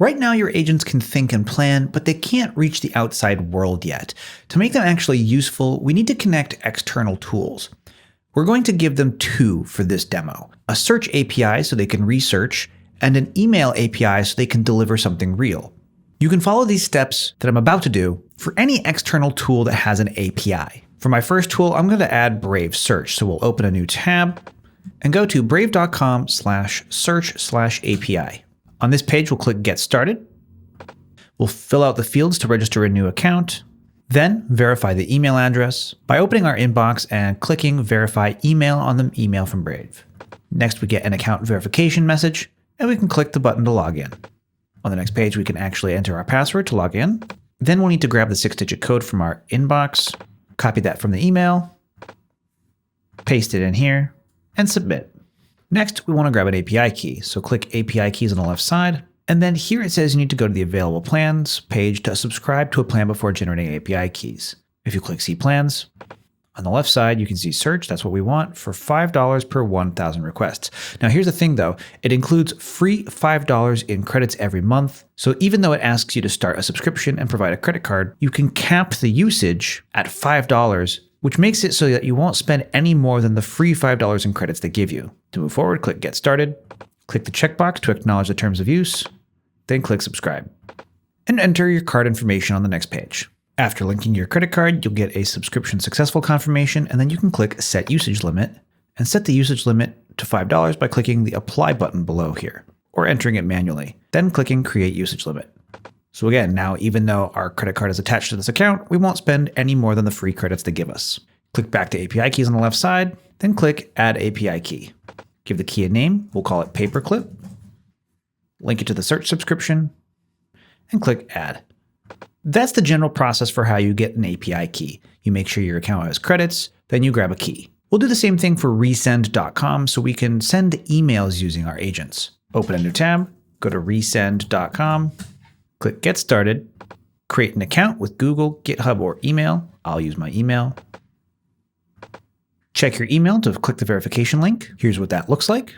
Right now, your agents can think and plan, but they can't reach the outside world yet. To make them actually useful, we need to connect external tools. We're going to give them two for this demo: a search API so they can research, and an email API so they can deliver something real. You can follow these steps that I'm about to do for any external tool that has an API. For my first tool, I'm going to add Brave Search. So we'll open a new tab and go to brave.com/search/API. On this page, we'll click Get Started. We'll fill out the fields to register a new account, then verify the email address by opening our inbox and clicking Verify Email on the email from Brave. Next, we get an account verification message, and we can click the button to log in. On the next page, we can actually enter our password to log in. Then we'll need to grab the 6-digit code from our inbox, copy that from the email, paste it in here, and submit. Next, we want to grab an API key. So click API keys on the left side. And then here it says you need to go to the available plans page to subscribe to a plan before generating API keys. If you click See Plans, on the left side, you can see Search. That's what we want for $5 per 1,000 requests. Now, here's the thing though. It includes free $5 in credits every month. So even though it asks you to start a subscription and provide a credit card, you can cap the usage at $5, which makes it so that you won't spend any more than the free $5 in credits they give you. To move forward, click Get Started. Click the checkbox to acknowledge the terms of use. Then click Subscribe. And enter your card information on the next page. After linking your credit card, you'll get a subscription successful confirmation, and then you can click Set Usage Limit and set the usage limit to $5 by clicking the Apply button below here, or entering it manually, then clicking Create Usage Limit. So again, now even though our credit card is attached to this account, we won't spend any more than the free credits they give us. Click back to API keys on the left side, then click Add API Key. Give the key a name, we'll call it Paperclip, link it to the search subscription, and click Add. That's the general process for how you get an API key. You make sure your account has credits, then you grab a key. We'll do the same thing for Resend.com so we can send emails using our agents. Open a new tab, go to Resend.com, click Get Started, create an account with Google, GitHub, or email. I'll use my email. Check your email to click the verification link. Here's what that looks like.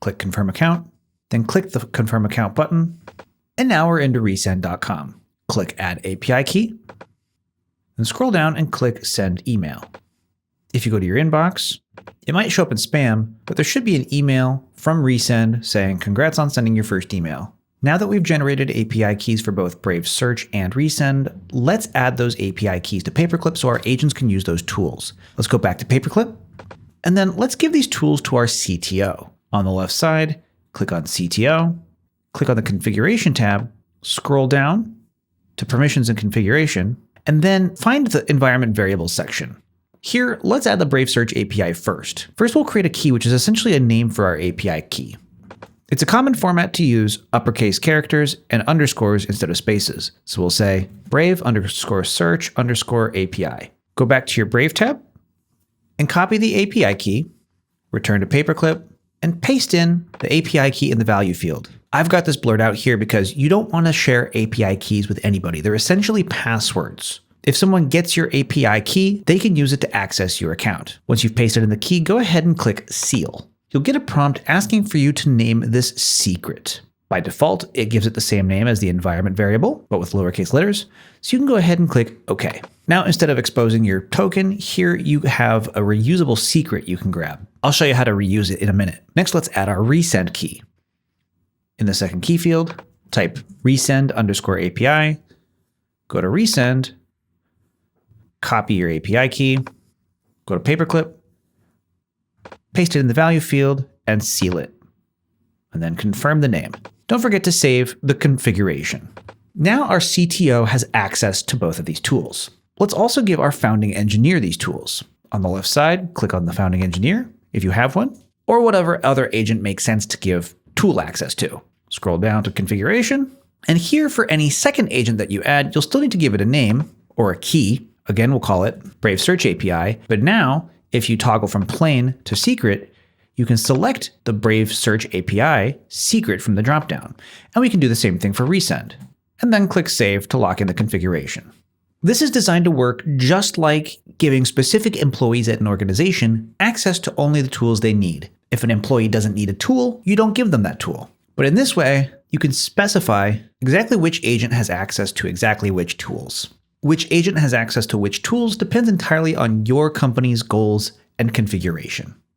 Click Confirm Account, then click the Confirm Account button, and now we're into Resend.com. Click Add API Key, then scroll down and click Send Email. If you go to your inbox, it might show up in spam, but there should be an email from Resend saying, "Congrats on sending your first email." Now that we've generated API keys for both Brave Search and Resend, let's add those API keys to Paperclip so our agents can use those tools. Let's go back to Paperclip, and then let's give these tools to our CTO. On the left side, click on CTO, click on the Configuration tab, scroll down to Permissions and Configuration, and then find the Environment Variables section. Here, let's add the Brave Search API first. First, we'll create a key, which is essentially a name for our API key. It's a common format to use uppercase characters and underscores instead of spaces. So we'll say Brave_search_API. Go back to your Brave tab and copy the API key, return to Paperclip, and paste in the API key in the value field. I've got this blurred out here because you don't want to share API keys with anybody. They're essentially passwords. If someone gets your API key, they can use it to access your account. Once you've pasted in the key, go ahead and click Seal. You'll get a prompt asking for you to name this secret. By default, it gives it the same name as the environment variable, but with lowercase letters. So you can go ahead and click OK. Now, instead of exposing your token, here you have a reusable secret you can grab. I'll show you how to reuse it in a minute. Next, let's add our resend key. In the second key field, type resend_API, go to resend, copy your API key, go to Paperclip, paste it in the value field, and seal it. And then confirm the name. Don't forget to save the configuration. Now our CTO has access to both of these tools. Let's also give our founding engineer these tools. On the left side, click on the founding engineer, if you have one, or whatever other agent makes sense to give tool access to. Scroll down to configuration, and here for any second agent that you add, you'll still need to give it a name or a key. Again, we'll call it Brave Search API, but now if you toggle from plain to secret, you can select the Brave Search API secret from the dropdown. And we can do the same thing for Resend, and then click Save to lock in the configuration. This is designed to work just like giving specific employees at an organization access to only the tools they need. If an employee doesn't need a tool, you don't give them that tool. But in this way, you can specify exactly which agent has access to exactly which tools. Which agent has access to which tools depends entirely on your company's goals and configuration.